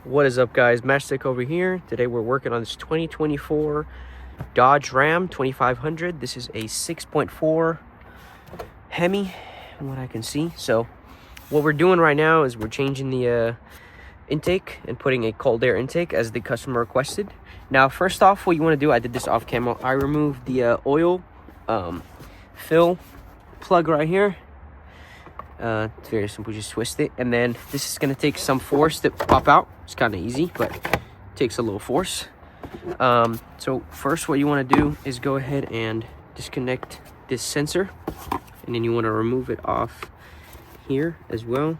What is up, guys? Matchstick over here. Today we're working on this 2024 Dodge Ram 2500. This is a 6.4 Hemi, from what I can see. So what we're doing right now is we're changing the intake and putting a cold air intake as the customer requested. Now, first off, what you want to do, I did this off camera. I removed the oil fill plug right here. It's very simple, just twist it, and then this is going to take some force to pop out. It's kind of easy, but it takes a little force. So first, what you want to do is go ahead and disconnect this sensor, and then you want to remove it off here as well.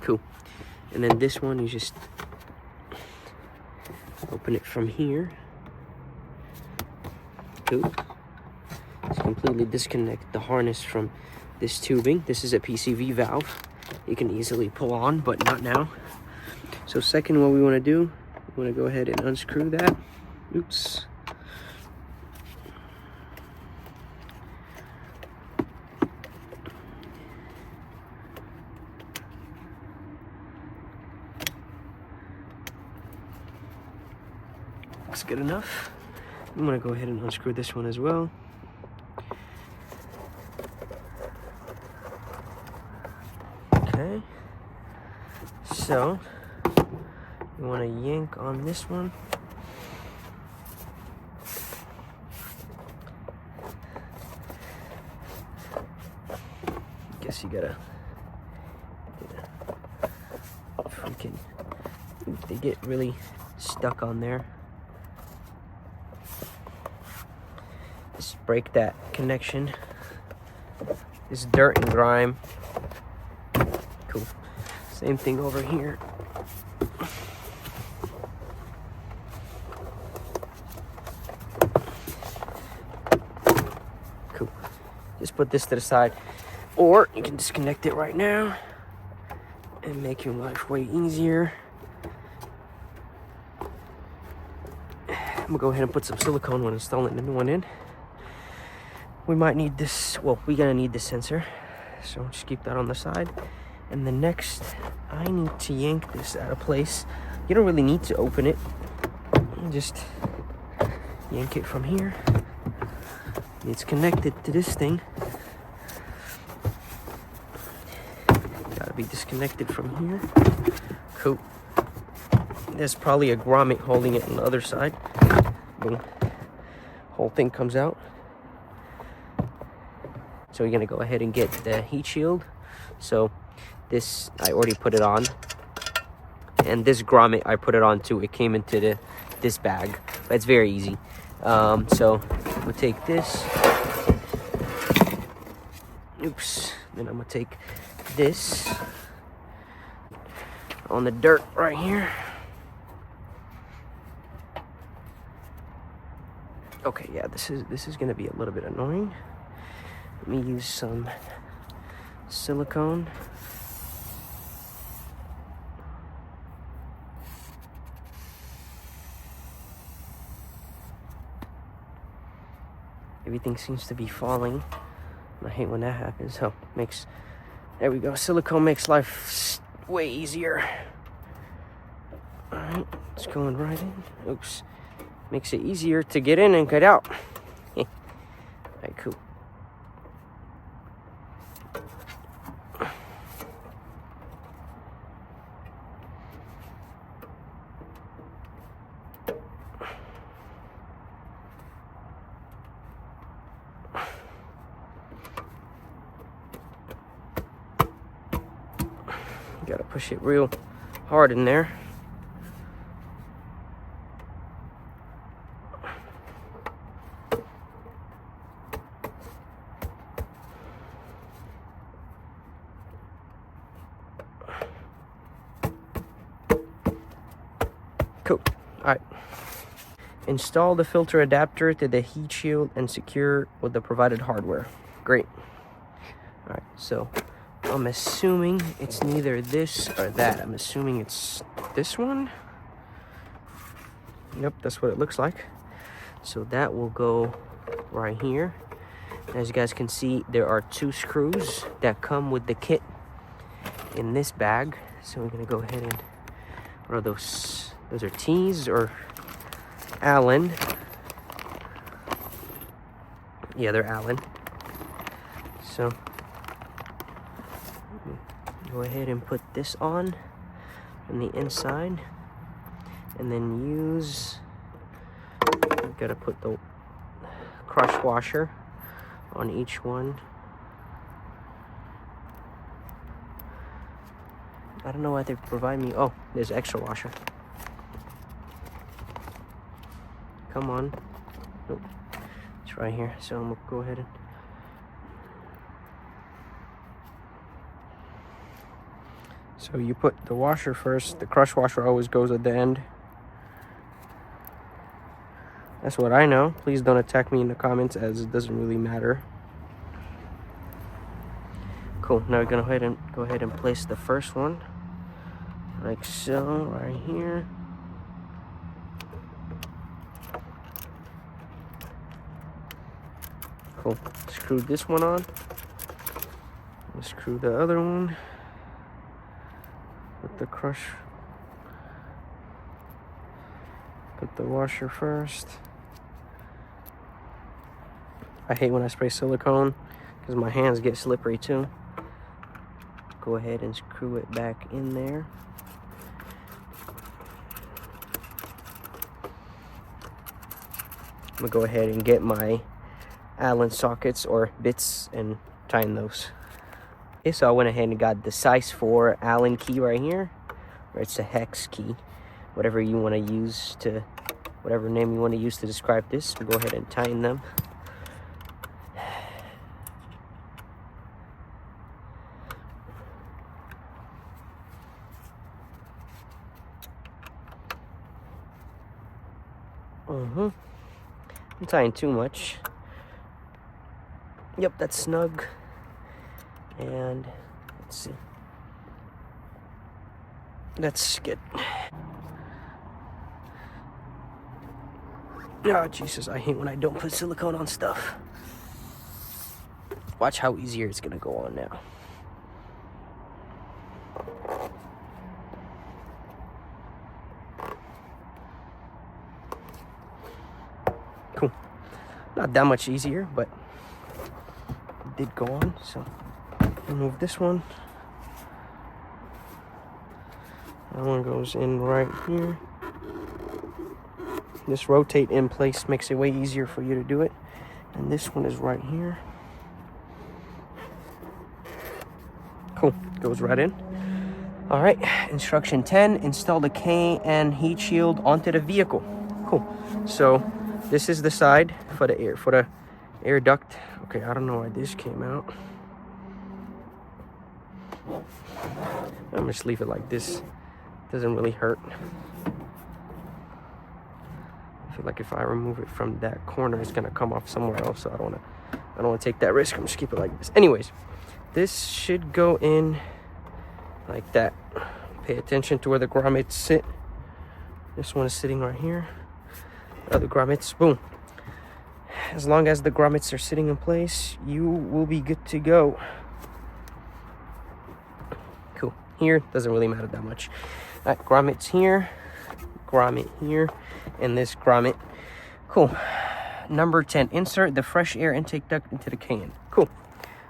Cool. And then this one, you just open it from here. Cool. Just completely disconnect the harness from this tubing. This is a PCV valve. You can easily pull on, but not now. So second, what we want to do, we want to go ahead and unscrew that. Oops. Looks good enough. I'm going to go ahead and unscrew this one as well. Okay, so you want to yank on this one. Guess you gotta freaking, they get really stuck on there. Just break that connection. It's dirt and grime. Cool. Same thing over here. Cool. Just put this to the side, or you can disconnect it right now and make your life way easier. I'm gonna go ahead and put some silicone when installing the new one in. We might need this, well, we're gonna need this sensor, so just keep that on the side. And the next, I need to yank this out of place. You don't really need to open it. Just yank it from here. It's connected to this thing. Gotta be disconnected from here. Cool. There's probably a grommet holding it on the other side. Boom. Whole thing comes out. So we're gonna go ahead and get the heat shield. So this, I already put it on, and this grommet I put it on too. It came into this bag, but it's very easy. So we'll take this. Oops. Then I'm gonna take this on the dirt right here. Okay, yeah, this is gonna be a little bit annoying. Let me use some silicone. Everything seems to be falling. I hate when that happens. Oh, there we go. Silicone makes life way easier. All right, it's going right in. Oops. Makes it easier to get in and get out. All right, cool. Gotta push it real hard in there. Cool. Alright. Install the filter adapter to the heat shield and secure with the provided hardware. Great. Alright, so I'm assuming it's neither this or that. I'm assuming it's this one. Yep, that's what it looks like. So that will go right here. As you guys can see, there are 2 screws that come with the kit. in this bag. So we're gonna go ahead and, what are those? Those are T's or Allen. Yeah, they're Allen. So go ahead and put this on the inside, and then use, you gotta put the crush washer on each one. I don't know why they provide me, oh, there's extra washer. Come on. Nope. It's right here. So I'm gonna go ahead and so you put the washer first. The crush washer always goes at the end. That's what I know. Please don't attack me in the comments, as it doesn't really matter. Cool. Now we're gonna go ahead and place the first one like so, right here. Cool. Screw this one on. Screw the other one. Put the crush. Put the washer first. I hate when I spray silicone because my hands get slippery too. Go ahead and screw it back in there. I'm gonna go ahead and get my Allen sockets or bits and tighten those. Okay, so I went ahead and got the size 4 Allen key right here, or it's a hex key, whatever you want to use to, whatever name you want to use to describe this. Go ahead and tighten them. I'm tying too much. Yep, that's snug. And let's see. That's good. Oh, Jesus, I hate when I don't put silicone on stuff. Watch how easier it's gonna go on now. Cool. Not that much easier, but it did go on. So remove this one. That one goes in right here. This rotate in place makes it way easier for you to do it. And this one is right here. Cool, goes right in. All right, instruction 10, install the KN heat shield onto the vehicle. Cool, so this is the side for the air duct. Okay, I don't know why this came out. I'm just leave it like this. Doesn't really hurt. I feel like if I remove it from that corner, it's gonna come off somewhere else. So I don't wanna take that risk. I'm just keep it like this. Anyways, this should go in like that. Pay attention to where the grommets sit. This one is sitting right here. The other grommets, boom. As long as the grommets are sitting in place, you will be good to go. Cool. Here doesn't really matter that much. All right, grommets here, grommet here, and this grommet. Cool. Number 10, insert the fresh air intake duct into the can. Cool.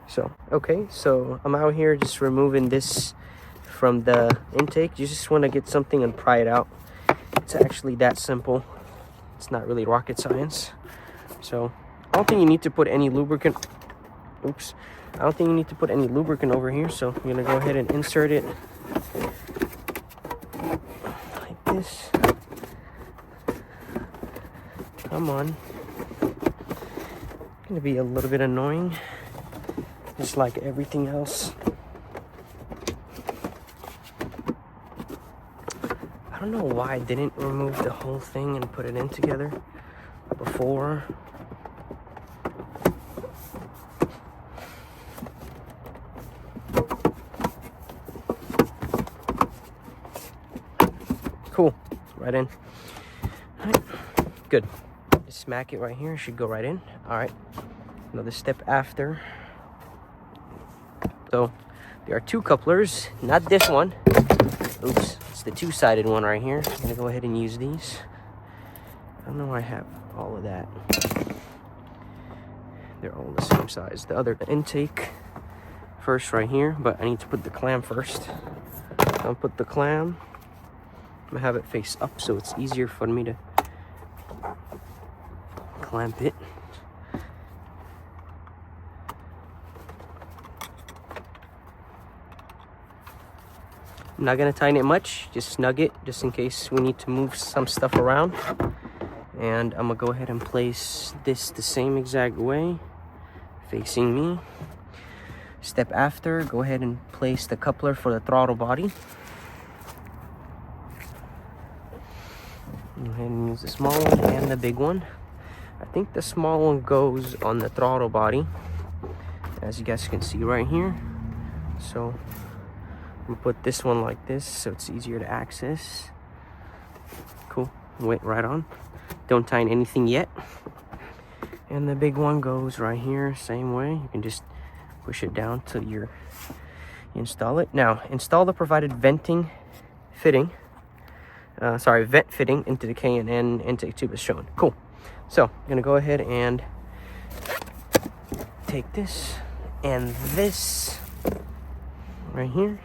So, okay, so I'm out here just removing this from the intake. You just want to get something and pry it out. It's actually that simple. It's not really rocket science. So I don't think you need to put any lubricant. Oops. I don't think you need to put any lubricant over here. So I'm gonna go ahead and insert it like this. Come on. It's gonna be a little bit annoying, just like everything else. I don't know why I didn't remove the whole thing and put it in together before. Cool, right in. All right, good. Just smack it right here, it should go right in. All right, another step after. So There are two couplers, not this one. Oops, it's the two-sided one right here. I'm gonna go ahead and use these. I don't know why I have all of that. They're all the same size. The other intake first right here, but I need to put the clam first. I'll put the clam. I'm gonna have it face up so it's easier for me to clamp it. I'm not gonna tighten it much, just snug it, just in case we need to move some stuff around. And I'm gonna go ahead and place this the same exact way, facing me. Step after, go ahead and place the coupler for the throttle body. Go ahead and use the small one and the big one. I think the small one goes on the throttle body, as you guys can see right here. So I'm gonna put this one like this so it's easier to access. Cool, went right on. Don't tighten anything yet. And the big one goes right here, same way. You can just push it down till you install it. Now, install the provided venting fitting. Vent fitting into the K&N intake tube as shown. Cool. So, I'm gonna go ahead and take this and this right here.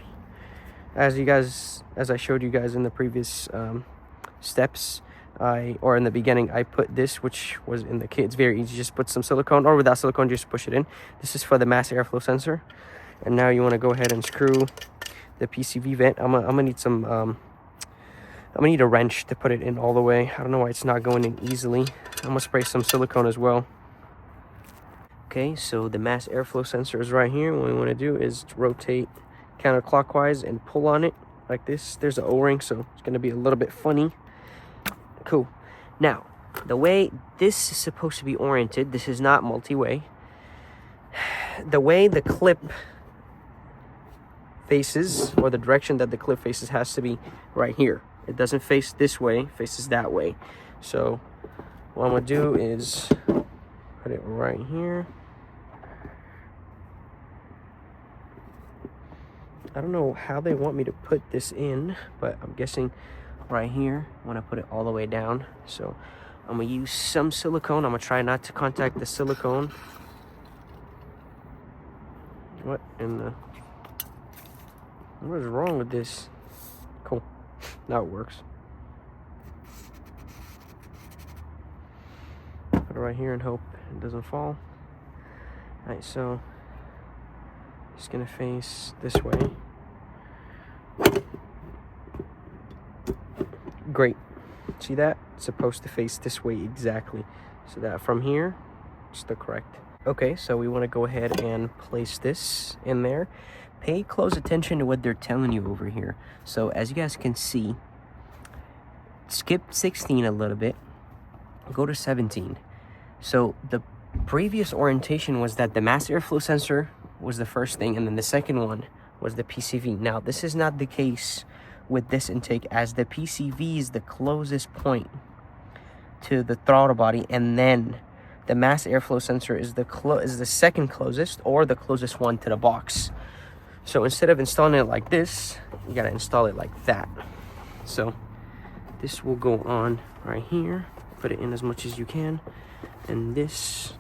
As I showed you guys in the previous steps, or in the beginning, I put this, which was in the kit. It's very easy. Just put some silicone, or without silicone, just push it in. This is for the mass airflow sensor. And now you want to go ahead and screw the PCV vent. I'm gonna need some. I'm gonna need a wrench to put it in all the way. I don't know why it's not going in easily. I'm gonna spray some silicone as well. Okay, so the mass airflow sensor is right here. What we want to do is rotate counterclockwise and pull on it like this. There's an O-ring, so it's going to be a little bit funny. Cool. Now, the way this is supposed to be oriented, this is not multi-way. The way the clip faces, or the direction that the clip faces, has to be right here. It doesn't face this way, it faces that way. So what I'm going to do is put it right here. I don't know how they want me to put this in, but I'm guessing right here when I put it all the way down. So I'm gonna use some silicone. I'm gonna try not to contact the silicone. What is wrong with this? Cool. Now it works. Put it right here and hope it doesn't fall. Alright, so it's gonna face this way. Great. See that? It's supposed to face this way exactly. So that from here, it's the correct. Okay, so we want to go ahead and place this in there. Pay close attention to what they're telling you over here. So as you guys can see, skip 16 a little bit, go to 17. So the previous orientation was that the mass airflow sensor was the first thing, and then the second one was the PCV. Now, this is not the case with this intake, as the PCV is the closest point to the throttle body, and then the mass airflow sensor is the second closest, or the closest one to the box. So instead of installing it like this, you gotta install it like that. So this will go on right here. Put it in as much as you can. And this,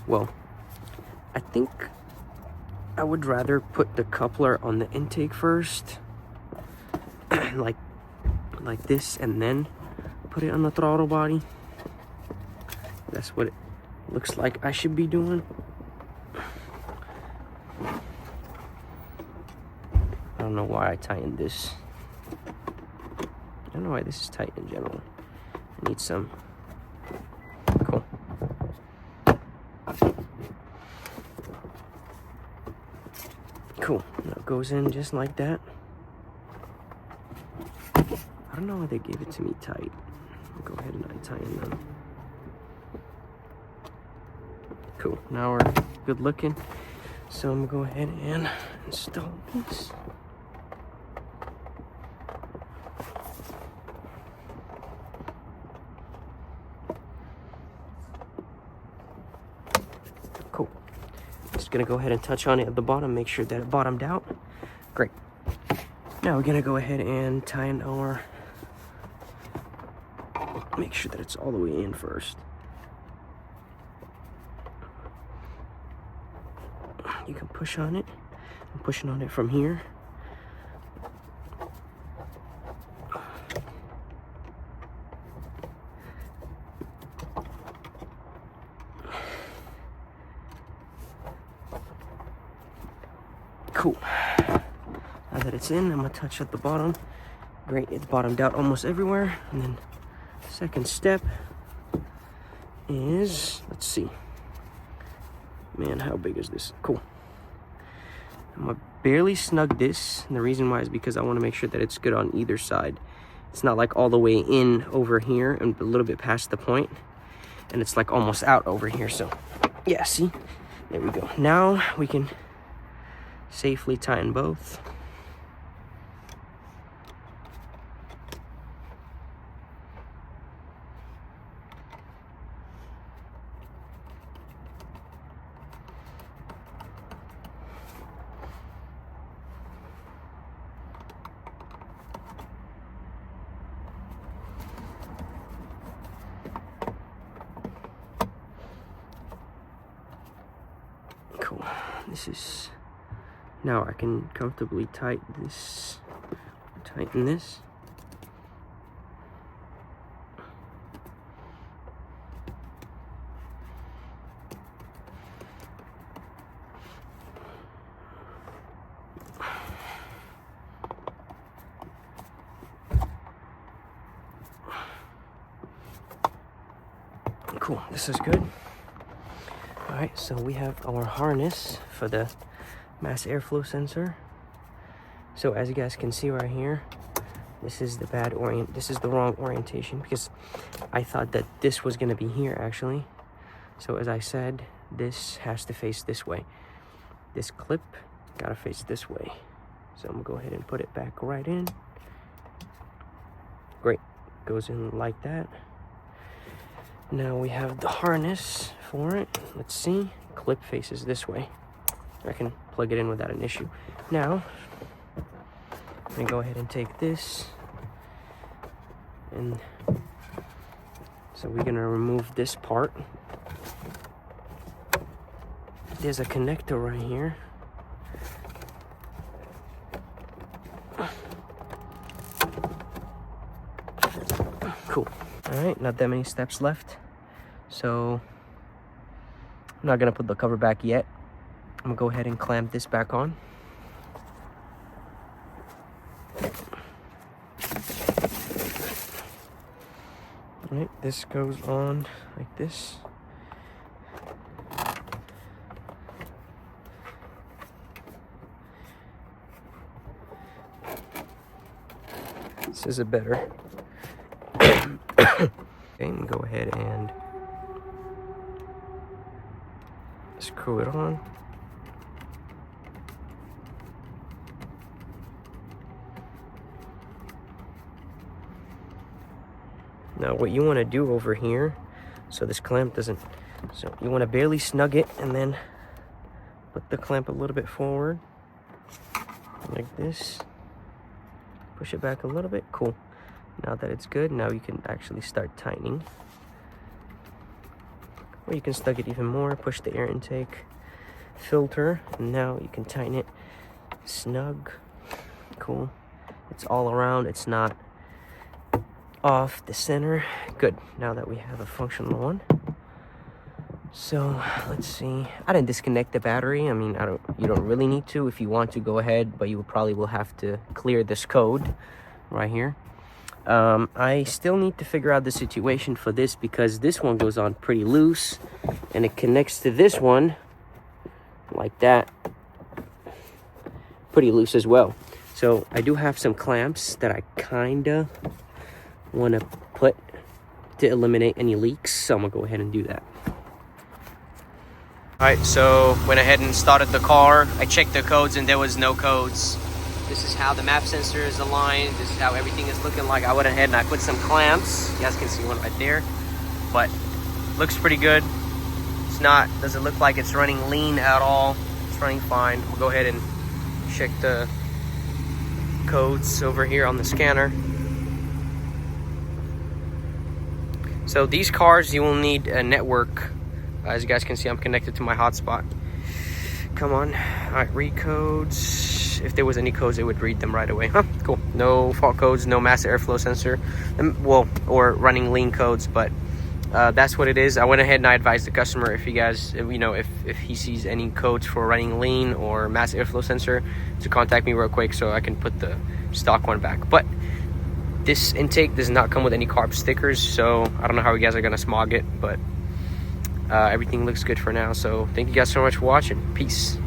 well, I think I would rather put the coupler on the intake first, like this, and then put it on the throttle body. That's what it looks like I should be doing. I don't know why I tightened this. I don't know why this is tight in general. I need some. Cool. Cool. Now it goes in just like that. I don't know why they gave it to me tight. I'll go ahead and untighten them. Cool. Now we're good looking. So I'm gonna go ahead and install this. Cool. Let's just gonna go ahead and touch on it at the bottom, make sure that it bottomed out. Great. Now we're gonna go ahead and tighten our, make sure that it's all the way in first. You can push on it. I'm pushing on it from here. Cool. Now that it's in, I'm gonna touch at the bottom. Great, it's bottomed out almost everywhere. And then second step is, let's see. Man, how big is this? Cool. I'm gonna barely snug this. And the reason why is because I wanna make sure that it's good on either side. It's not like all the way in over here and a little bit past the point. And it's like almost out over here. So yeah, see? There we go. Now we can safely tighten both. Cool. This is, now I can comfortably tighten this. Cool, this is good. All right, so we have our harness for the mass airflow sensor. So as you guys can see right here, this is the wrong orientation, because I thought that this was gonna be here actually. So as I said, this has to face this way. This clip gotta face this way. So I'm gonna go ahead and put it back right in. Great, goes in like that. Now we have the harness for it. Let's see, clip faces this way. I can plug it in without an issue. Now, I'm gonna go ahead and take this, and so we're gonna remove this part. There's a connector right here. Cool. All right, not that many steps left. So I'm not gonna put the cover back yet. I'm gonna go ahead and clamp this back on. All right, this goes on like this. This is a better. Okay, I'm gonna go ahead and screw it on. Now what you want to do over here, so this clamp doesn't, so you want to barely snug it and then put the clamp a little bit forward like this. Push it back a little bit. Cool. Now that it's good, now you can actually start tightening. Or you can snug it even more, push the air intake filter, and now you can tighten it snug. Cool. It's all around, it's not off the center. Good. Now that we have a functional one. So let's see. I didn't disconnect the battery. I mean, you don't really need to. If you want to, go ahead, but you probably will have to clear this code right here. I still need to figure out the situation for this, because this one goes on pretty loose and it connects to this one like that, pretty loose as well. So I do have some clamps that I kinda want to put to eliminate any leaks, so I'm gonna go ahead and do that. All right, so went ahead and started the car. I checked the codes and there was no codes. This is how the map sensor is aligned. This is how everything is looking like. I went ahead and I put some clamps. You guys can see one right there, but looks pretty good. doesn't look like it's running lean at all. It's running fine. We'll go ahead and check the codes over here on the scanner. So these cars, you will need a network. As you guys can see, I'm connected to my hotspot. Come on. All right, read codes. If there was any codes, it would read them right away. Huh, cool. No fault codes, no mass airflow sensor. Well, or running lean codes, but that's what it is. I went ahead and I advised the customer, if you guys, you know, if he sees any codes for running lean or mass airflow sensor, to contact me real quick so I can put the stock one back. But this intake does not come with any carb stickers, so I don't know how you guys are gonna smog it, but everything looks good for now. So thank you guys so much for watching. Peace.